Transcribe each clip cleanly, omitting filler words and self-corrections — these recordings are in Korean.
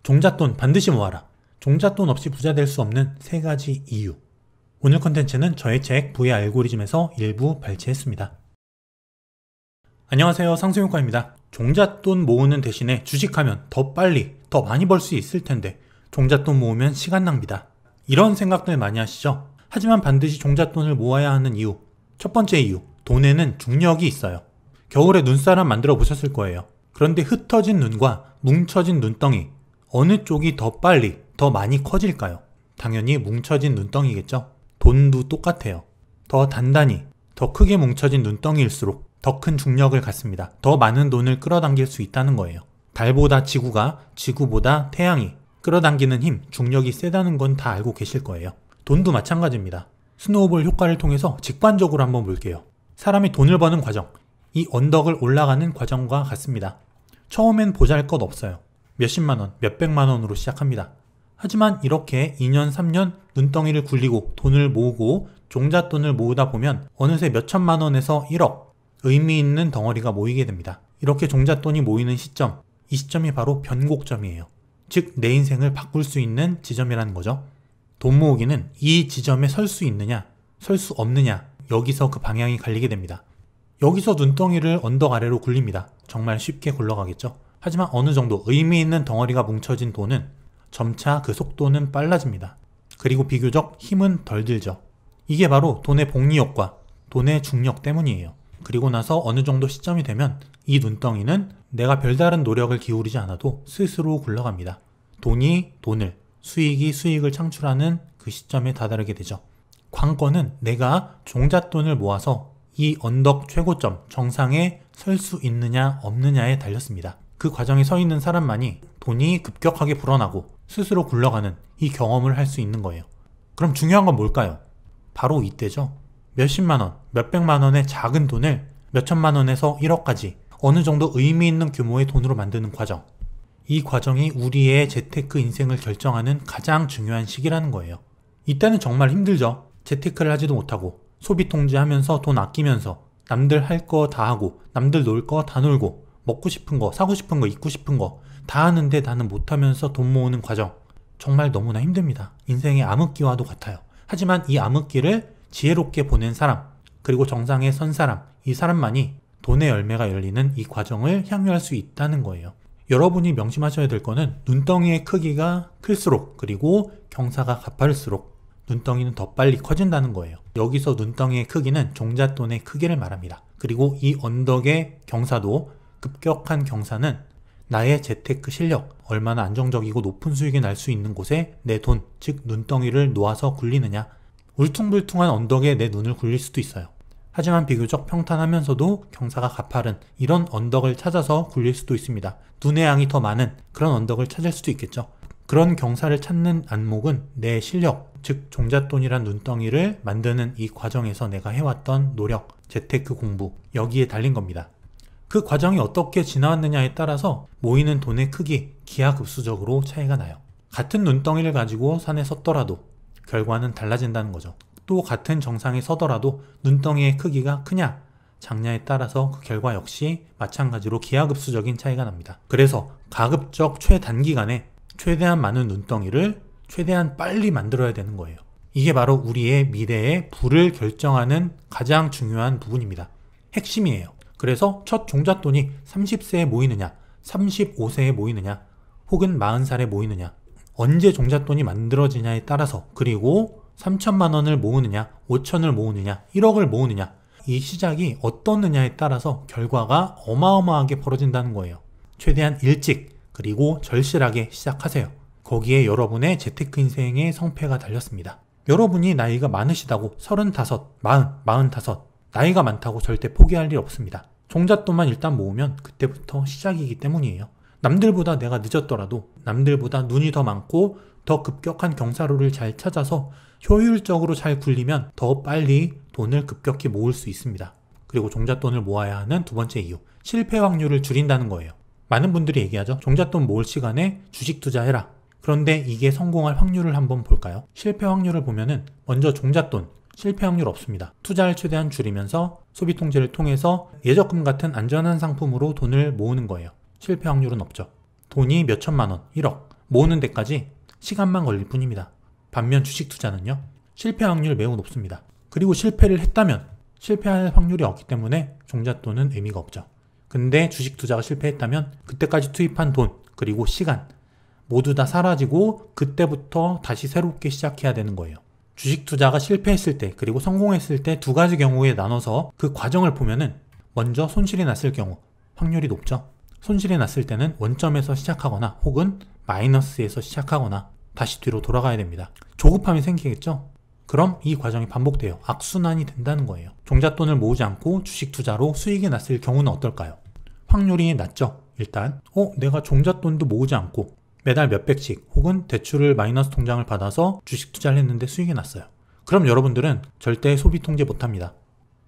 종잣돈 반드시 모아라. 종잣돈 없이 부자 될 수 없는 3가지 이유. 오늘 컨텐츠는 저의 책 부의 알고리즘에서 일부 발췌했습니다. 안녕하세요, 상승효과입니다. 종잣돈 모으는 대신에 주식하면 더 빨리, 더 많이 벌 수 있을 텐데 종잣돈 모으면 시간 낭비다. 이런 생각들 많이 하시죠? 하지만 반드시 종잣돈을 모아야 하는 이유. 첫 번째 이유, 돈에는 중력이 있어요. 겨울에 눈사람 만들어 보셨을 거예요. 그런데 흩어진 눈과 뭉쳐진 눈덩이, 어느 쪽이 더 빨리, 더 많이 커질까요? 당연히 뭉쳐진 눈덩이겠죠? 돈도 똑같아요. 더 단단히, 더 크게 뭉쳐진 눈덩이일수록 더 큰 중력을 갖습니다. 더 많은 돈을 끌어당길 수 있다는 거예요. 달보다 지구가, 지구보다 태양이 끌어당기는 힘, 중력이 세다는 건 다 알고 계실 거예요. 돈도 마찬가지입니다. 스노우볼 효과를 통해서 직관적으로 한번 볼게요. 사람이 돈을 버는 과정, 이 언덕을 올라가는 과정과 같습니다. 처음엔 보잘것 없어요. 몇십만 원, 몇백만 원으로 시작합니다. 하지만 이렇게 2년, 3년 눈덩이를 굴리고 돈을 모으고 종잣돈을 모으다 보면 어느새 몇천만 원에서 1억, 의미 있는 덩어리가 모이게 됩니다. 이렇게 종잣돈이 모이는 시점, 이 시점이 바로 변곡점이에요. 즉, 내 인생을 바꿀 수 있는 지점이라는 거죠. 돈 모으기는 이 지점에 설 수 있느냐, 설 수 없느냐, 여기서 그 방향이 갈리게 됩니다. 여기서 눈덩이를 언덕 아래로 굴립니다. 정말 쉽게 굴러가겠죠? 하지만 어느 정도 의미 있는 덩어리가 뭉쳐진 돈은 점차 그 속도는 빨라집니다. 그리고 비교적 힘은 덜 들죠. 이게 바로 돈의 복리 효과, 돈의 중력 때문이에요. 그리고 나서 어느 정도 시점이 되면 이 눈덩이는 내가 별다른 노력을 기울이지 않아도 스스로 굴러갑니다. 돈이 돈을, 수익이 수익을 창출하는 그 시점에 다다르게 되죠. 관건은 내가 종잣돈을 모아서 이 언덕 최고점, 정상에 설 수 있느냐 없느냐에 달렸습니다. 그 과정에 서 있는 사람만이 돈이 급격하게 불어나고 스스로 굴러가는 이 경험을 할 수 있는 거예요. 그럼 중요한 건 뭘까요? 바로 이때죠. 몇십만 원, 몇백만 원의 작은 돈을 몇천만 원에서 1억까지 어느 정도 의미 있는 규모의 돈으로 만드는 과정. 이 과정이 우리의 재테크 인생을 결정하는 가장 중요한 시기라는 거예요. 이때는 정말 힘들죠. 재테크를 하지도 못하고 소비 통제하면서 돈 아끼면서 남들 할 거 다 하고 남들 놀 거 다 놀고 먹고 싶은 거, 사고 싶은 거, 입고 싶은 거 다 하는데 나는 못하면서 돈 모으는 과정. 정말 너무나 힘듭니다. 인생의 암흑기와도 같아요. 하지만 이 암흑기를 지혜롭게 보낸 사람, 그리고 정상에 선 사람, 이 사람만이 돈의 열매가 열리는 이 과정을 향유할 수 있다는 거예요. 여러분이 명심하셔야 될 거는 눈덩이의 크기가 클수록, 그리고 경사가 가파를수록 눈덩이는 더 빨리 커진다는 거예요. 여기서 눈덩이의 크기는 종잣돈의 크기를 말합니다. 그리고 이 언덕의 경사도, 급격한 경사는 나의 재테크 실력, 얼마나 안정적이고 높은 수익이 날 수 있는 곳에 내 돈, 즉 눈덩이를 놓아서 굴리느냐. 울퉁불퉁한 언덕에 내 눈을 굴릴 수도 있어요. 하지만 비교적 평탄하면서도 경사가 가파른 이런 언덕을 찾아서 굴릴 수도 있습니다. 눈의 양이 더 많은 그런 언덕을 찾을 수도 있겠죠. 그런 경사를 찾는 안목은 내 실력, 즉 종잣돈이란 눈덩이를 만드는 이 과정에서 내가 해왔던 노력, 재테크 공부, 여기에 달린 겁니다. 그 과정이 어떻게 지나왔느냐에 따라서 모이는 돈의 크기, 기하급수적으로 차이가 나요. 같은 눈덩이를 가지고 산에 섰더라도 결과는 달라진다는 거죠. 또 같은 정상에 서더라도 눈덩이의 크기가 크냐, 작냐에 따라서 그 결과 역시 마찬가지로 기하급수적인 차이가 납니다. 그래서 가급적 최단기간에 최대한 많은 눈덩이를 최대한 빨리 만들어야 되는 거예요. 이게 바로 우리의 미래의 부를 결정하는 가장 중요한 부분입니다. 핵심이에요. 그래서 첫 종잣돈이 30세에 모이느냐, 35세에 모이느냐, 혹은 40살에 모이느냐, 언제 종잣돈이 만들어지냐에 따라서, 그리고 3천만 원을 모으느냐, 5천을 모으느냐, 1억을 모으느냐, 이 시작이 어떻느냐에 따라서 결과가 어마어마하게 벌어진다는 거예요. 최대한 일찍, 그리고 절실하게 시작하세요. 거기에 여러분의 재테크 인생의 성패가 달렸습니다. 여러분이 나이가 많으시다고 35, 40, 45 나이가 많다고 절대 포기할 일 없습니다. 종잣돈만 일단 모으면 그때부터 시작이기 때문이에요. 남들보다 내가 늦었더라도 남들보다 눈이 더 많고 더 급격한 경사로를 잘 찾아서 효율적으로 잘 굴리면 더 빨리 돈을 급격히 모을 수 있습니다. 그리고 종잣돈을 모아야 하는 두 번째 이유, 실패 확률을 줄인다는 거예요. 많은 분들이 얘기하죠. 종잣돈 모을 시간에 주식 투자해라. 그런데 이게 성공할 확률을 한번 볼까요? 실패 확률을 보면은 먼저 종잣돈, 실패 확률 없습니다. 투자를 최대한 줄이면서 소비 통제를 통해서 예적금 같은 안전한 상품으로 돈을 모으는 거예요. 실패 확률은 없죠. 돈이 몇천만 원, 1억, 모으는 데까지 시간만 걸릴 뿐입니다. 반면 주식 투자는요, 실패 확률이 매우 높습니다. 그리고 실패를 했다면 실패할 확률이 없기 때문에 종잣돈은 의미가 없죠. 근데 주식 투자가 실패했다면 그때까지 투입한 돈 그리고 시간 모두 다 사라지고 그때부터 다시 새롭게 시작해야 되는 거예요. 주식 투자가 실패했을 때 그리고 성공했을 때 두 가지 경우에 나눠서 그 과정을 보면은 먼저 손실이 났을 경우 확률이 높죠. 손실이 났을 때는 원점에서 시작하거나 혹은 마이너스에서 시작하거나 다시 뒤로 돌아가야 됩니다. 조급함이 생기겠죠? 그럼 이 과정이 반복돼요. 악순환이 된다는 거예요. 종잣돈을 모으지 않고 주식 투자로 수익이 났을 경우는 어떨까요? 확률이 낮죠. 일단 내가 종잣돈도 모으지 않고 매달 몇백씩 혹은 대출을 마이너스 통장을 받아서 주식 투자를 했는데 수익이 났어요. 그럼 여러분들은 절대 소비 통제 못합니다.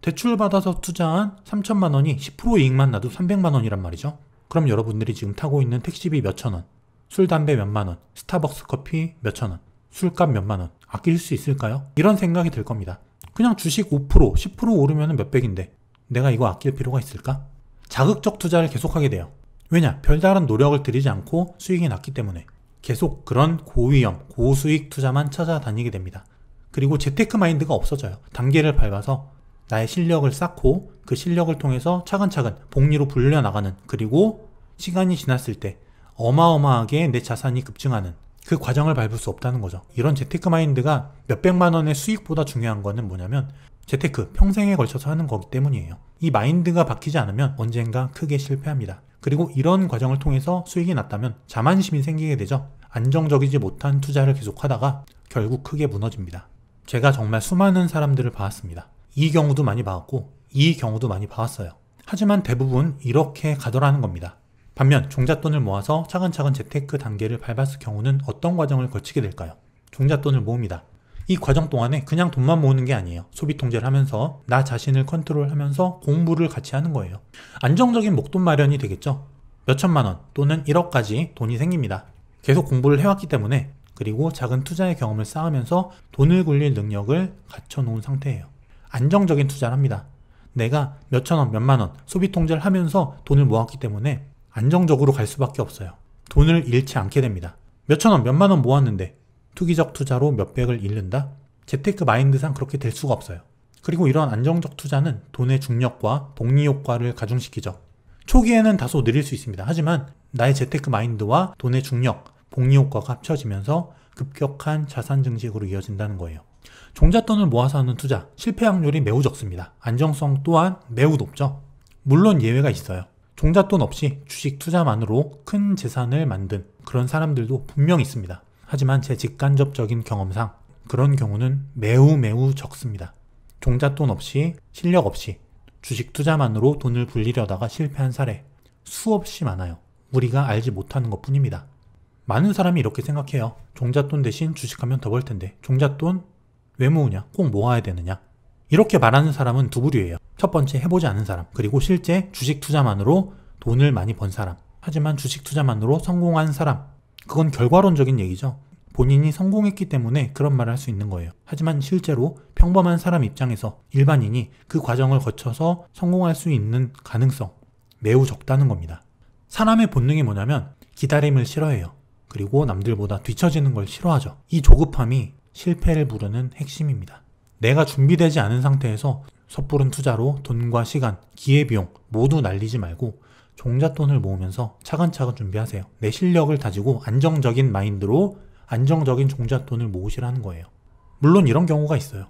대출 받아서 투자한 3천만 원이 10% 이익만 나도 300만 원이란 말이죠. 그럼 여러분들이 지금 타고 있는 택시비 몇천 원, 술, 담배 몇만 원, 스타벅스 커피 몇천 원, 술값 몇만 원 아낄 수 있을까요? 이런 생각이 들 겁니다. 그냥 주식 5%, 10% 오르면 몇백인데 내가 이거 아낄 필요가 있을까? 자극적 투자를 계속하게 돼요. 왜냐? 별다른 노력을 들이지 않고 수익이 났기 때문에 계속 그런 고위험, 고수익 투자만 찾아다니게 됩니다. 그리고 재테크 마인드가 없어져요. 단계를 밟아서 나의 실력을 쌓고 그 실력을 통해서 차근차근 복리로 불려나가는, 그리고 시간이 지났을 때 어마어마하게 내 자산이 급증하는 그 과정을 밟을 수 없다는 거죠. 이런 재테크 마인드가 몇백만 원의 수익보다 중요한 거는 뭐냐면 재테크 평생에 걸쳐서 하는 거기 때문이에요. 이 마인드가 바뀌지 않으면 언젠가 크게 실패합니다. 그리고 이런 과정을 통해서 수익이 났다면 자만심이 생기게 되죠. 안정적이지 못한 투자를 계속하다가 결국 크게 무너집니다. 제가 정말 수많은 사람들을 봐왔습니다. 이 경우도 많이 봐왔고 이 경우도 많이 봐왔어요. 하지만 대부분 이렇게 가더라는 겁니다. 반면 종잣돈을 모아서 차근차근 재테크 단계를 밟았을 경우는 어떤 과정을 거치게 될까요? 종잣돈을 모읍니다. 이 과정 동안에 그냥 돈만 모으는 게 아니에요. 소비 통제를 하면서 나 자신을 컨트롤하면서 공부를 같이 하는 거예요. 안정적인 목돈 마련이 되겠죠. 몇천만 원 또는 1억까지 돈이 생깁니다. 계속 공부를 해왔기 때문에, 그리고 작은 투자의 경험을 쌓으면서 돈을 굴릴 능력을 갖춰놓은 상태예요. 안정적인 투자를 합니다. 내가 몇천 원, 몇만 원 소비 통제를 하면서 돈을 모았기 때문에 안정적으로 갈 수밖에 없어요. 돈을 잃지 않게 됩니다. 몇천 원, 몇만 원 모았는데 투기적 투자로 몇백을 잃는다? 재테크 마인드상 그렇게 될 수가 없어요. 그리고 이런 안정적 투자는 돈의 중력과 복리 효과를 가중시키죠. 초기에는 다소 느릴 수 있습니다. 하지만 나의 재테크 마인드와 돈의 중력, 복리 효과가 합쳐지면서 급격한 자산 증식으로 이어진다는 거예요. 종잣돈을 모아서 하는 투자, 실패 확률이 매우 적습니다. 안정성 또한 매우 높죠. 물론 예외가 있어요. 종잣돈 없이 주식 투자만으로 큰 재산을 만든 그런 사람들도 분명 있습니다. 하지만 제 직간접적인 경험상 그런 경우는 매우 적습니다. 종잣돈 없이, 실력 없이 주식 투자만으로 돈을 불리려다가 실패한 사례 수없이 많아요. 우리가 알지 못하는 것 뿐입니다. 많은 사람이 이렇게 생각해요. 종잣돈 대신 주식하면 더 벌 텐데 종잣돈 왜 모으냐? 꼭 모아야 되느냐? 이렇게 말하는 사람은 두 부류예요. 첫 번째, 해보지 않은 사람, 그리고 실제 주식 투자만으로 돈을 많이 번 사람. 하지만 주식 투자만으로 성공한 사람, 그건 결과론적인 얘기죠. 본인이 성공했기 때문에 그런 말을 할 수 있는 거예요. 하지만 실제로 평범한 사람 입장에서 일반인이 그 과정을 거쳐서 성공할 수 있는 가능성 매우 적다는 겁니다. 사람의 본능이 뭐냐면 기다림을 싫어해요. 그리고 남들보다 뒤처지는 걸 싫어하죠. 이 조급함이 실패를 부르는 핵심입니다. 내가 준비되지 않은 상태에서 섣부른 투자로 돈과 시간, 기회비용 모두 날리지 말고 종잣돈을 모으면서 차근차근 준비하세요. 내 실력을 다지고 안정적인 마인드로 안정적인 종잣돈을 모으시라는 거예요. 물론 이런 경우가 있어요.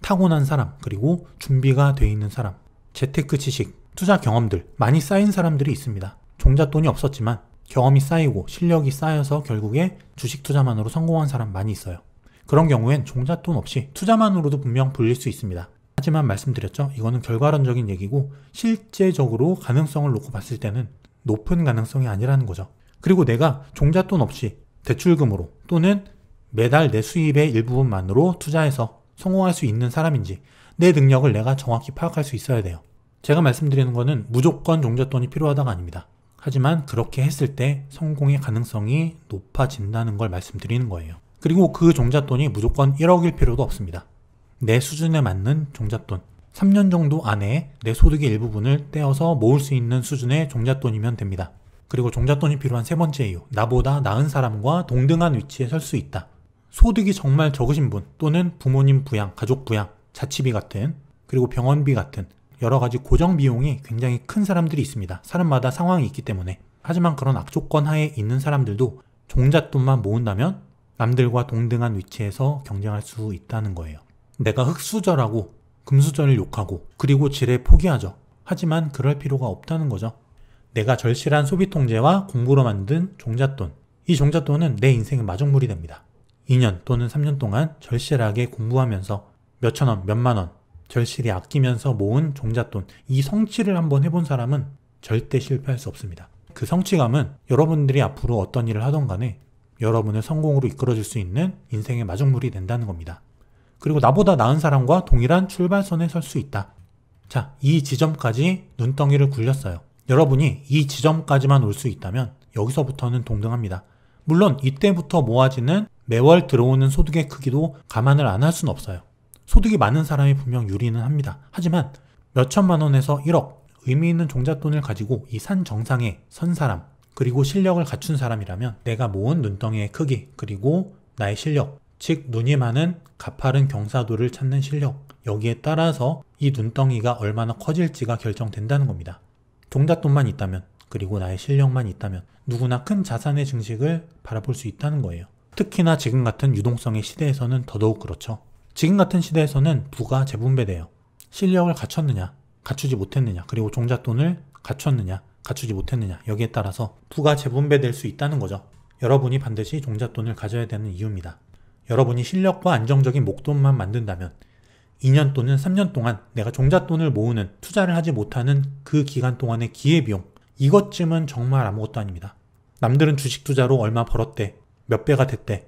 타고난 사람, 그리고 준비가 돼 있는 사람, 재테크 지식, 투자 경험들 많이 쌓인 사람들이 있습니다. 종잣돈이 없었지만 경험이 쌓이고 실력이 쌓여서 결국에 주식 투자만으로 성공한 사람 많이 있어요. 그런 경우엔 종잣돈 없이 투자만으로도 분명 불릴 수 있습니다. 하지만 말씀드렸죠. 이거는 결과론적인 얘기고 실제적으로 가능성을 놓고 봤을 때는 높은 가능성이 아니라는 거죠. 그리고 내가 종잣돈 없이 대출금으로 또는 매달 내 수입의 일부분만으로 투자해서 성공할 수 있는 사람인지 내 능력을 내가 정확히 파악할 수 있어야 돼요. 제가 말씀드리는 거는 무조건 종잣돈이 필요하다가 아닙니다. 하지만 그렇게 했을 때 성공의 가능성이 높아진다는 걸 말씀드리는 거예요. 그리고 그 종잣돈이 무조건 1억일 필요도 없습니다. 내 수준에 맞는 종잣돈, 3년 정도 안에 내 소득의 일부분을 떼어서 모을 수 있는 수준의 종잣돈이면 됩니다. 그리고 종잣돈이 필요한 세 번째 이유, 나보다 나은 사람과 동등한 위치에 설 수 있다. 소득이 정말 적으신 분 또는 부모님 부양, 가족 부양, 자취비 같은 그리고 병원비 같은 여러 가지 고정 비용이 굉장히 큰 사람들이 있습니다. 사람마다 상황이 있기 때문에. 하지만 그런 악조건 하에 있는 사람들도 종잣돈만 모은다면 남들과 동등한 위치에서 경쟁할 수 있다는 거예요. 내가 흙수저라고 금수저를 욕하고 그리고 지레 포기하죠. 하지만 그럴 필요가 없다는 거죠. 내가 절실한 소비 통제와 공부로 만든 종잣돈. 이 종잣돈은 내 인생의 마중물이 됩니다. 2년 또는 3년 동안 절실하게 공부하면서 몇천 원, 몇만 원 절실히 아끼면서 모은 종잣돈. 이 성취를 한번 해본 사람은 절대 실패할 수 없습니다. 그 성취감은 여러분들이 앞으로 어떤 일을 하던 간에 여러분을 성공으로 이끌어줄 수 있는 인생의 마중물이 된다는 겁니다. 그리고 나보다 나은 사람과 동일한 출발선에 설 수 있다. 자, 이 지점까지 눈덩이를 굴렸어요. 여러분이 이 지점까지만 올 수 있다면 여기서부터는 동등합니다. 물론 이때부터 모아지는 매월 들어오는 소득의 크기도 감안을 안 할 수는 없어요. 소득이 많은 사람이 분명 유리는 합니다. 하지만 몇천만 원에서 1억 의미 있는 종잣돈을 가지고 이 산 정상에 선 사람 그리고 실력을 갖춘 사람이라면 내가 모은 눈덩이의 크기 그리고 나의 실력, 즉 눈이 많은 가파른 경사도를 찾는 실력, 여기에 따라서 이 눈덩이가 얼마나 커질지가 결정된다는 겁니다. 종잣돈만 있다면 그리고 나의 실력만 있다면 누구나 큰 자산의 증식을 바라볼 수 있다는 거예요. 특히나 지금 같은 유동성의 시대에서는 더더욱 그렇죠. 지금 같은 시대에서는 부가 재분배돼요. 실력을 갖췄느냐, 갖추지 못했느냐, 그리고 종잣돈을 갖췄느냐, 갖추지 못했느냐, 여기에 따라서 부가 재분배될 수 있다는 거죠. 여러분이 반드시 종잣돈을 가져야 되는 이유입니다. 여러분이 실력과 안정적인 목돈만 만든다면 2년 또는 3년 동안 내가 종잣돈을 모으는 투자를 하지 못하는 그 기간 동안의 기회비용, 이것쯤은 정말 아무것도 아닙니다. 남들은 주식 투자로 얼마 벌었대, 몇 배가 됐대,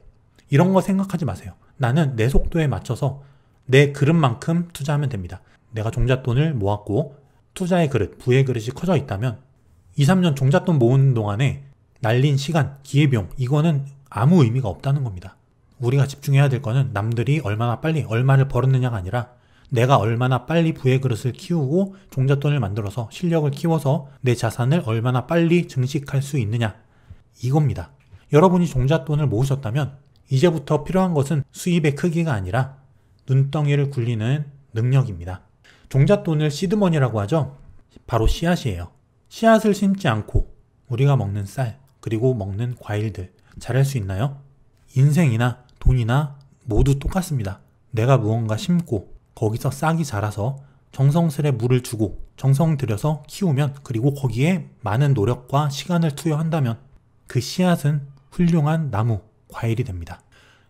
이런 거 생각하지 마세요. 나는 내 속도에 맞춰서 내 그릇만큼 투자하면 됩니다. 내가 종잣돈을 모았고 투자의 그릇, 부의 그릇이 커져 있다면 2, 3년 종잣돈 모으는 동안에 날린 시간, 기회비용, 이거는 아무 의미가 없다는 겁니다. 우리가 집중해야 될 거는 남들이 얼마나 빨리 얼마를 벌었느냐가 아니라 내가 얼마나 빨리 부의 그릇을 키우고 종잣돈을 만들어서 실력을 키워서 내 자산을 얼마나 빨리 증식할 수 있느냐, 이겁니다. 여러분이 종잣돈을 모으셨다면 이제부터 필요한 것은 수입의 크기가 아니라 눈덩이를 굴리는 능력입니다. 종잣돈을 시드머니라고 하죠. 바로 씨앗이에요. 씨앗을 심지 않고 우리가 먹는 쌀 그리고 먹는 과일들 자랄 수 있나요? 인생이나 돈이나 모두 똑같습니다. 내가 무언가 심고 거기서 싹이 자라서 정성스레 물을 주고 정성 들여서 키우면, 그리고 거기에 많은 노력과 시간을 투여한다면 그 씨앗은 훌륭한 나무, 과일이 됩니다.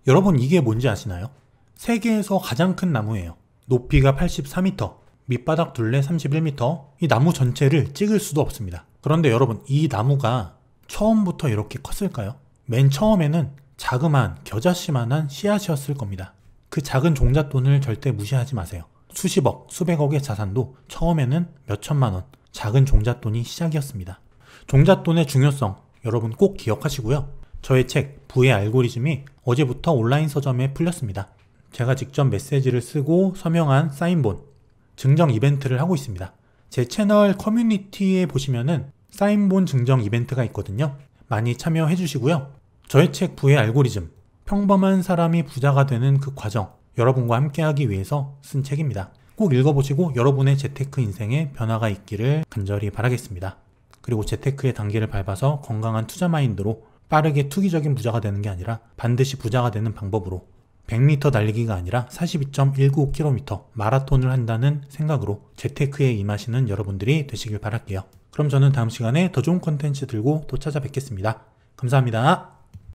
여러분, 이게 뭔지 아시나요? 세계에서 가장 큰 나무예요. 높이가 84m, 밑바닥 둘레 31m, 이 나무 전체를 찍을 수도 없습니다. 그런데 여러분, 이 나무가 처음부터 이렇게 컸을까요? 맨 처음에는 자그마한 겨자씨만한 씨앗이었을 겁니다. 그 작은 종잣돈을 절대 무시하지 마세요. 수십억, 수백억의 자산도 처음에는 몇천만 원, 작은 종잣돈이 시작이었습니다. 종잣돈의 중요성 여러분 꼭 기억하시고요. 저의 책 부의 알고리즘이 어제부터 온라인 서점에 풀렸습니다. 제가 직접 메시지를 쓰고 서명한 사인본 증정 이벤트를 하고 있습니다. 제 채널 커뮤니티에 보시면은 사인본 증정 이벤트가 있거든요. 많이 참여해 주시고요. 저의 책 부의 알고리즘, 평범한 사람이 부자가 되는 그 과정, 여러분과 함께하기 위해서 쓴 책입니다. 꼭 읽어보시고 여러분의 재테크 인생에 변화가 있기를 간절히 바라겠습니다. 그리고 재테크의 단계를 밟아서 건강한 투자 마인드로 빠르게 투기적인 부자가 되는 게 아니라 반드시 부자가 되는 방법으로 100m 달리기가 아니라 42.195km 마라톤을 한다는 생각으로 재테크에 임하시는 여러분들이 되시길 바랄게요. 그럼 저는 다음 시간에 더 좋은 컨텐츠 들고 또 찾아뵙겠습니다. 감사합니다.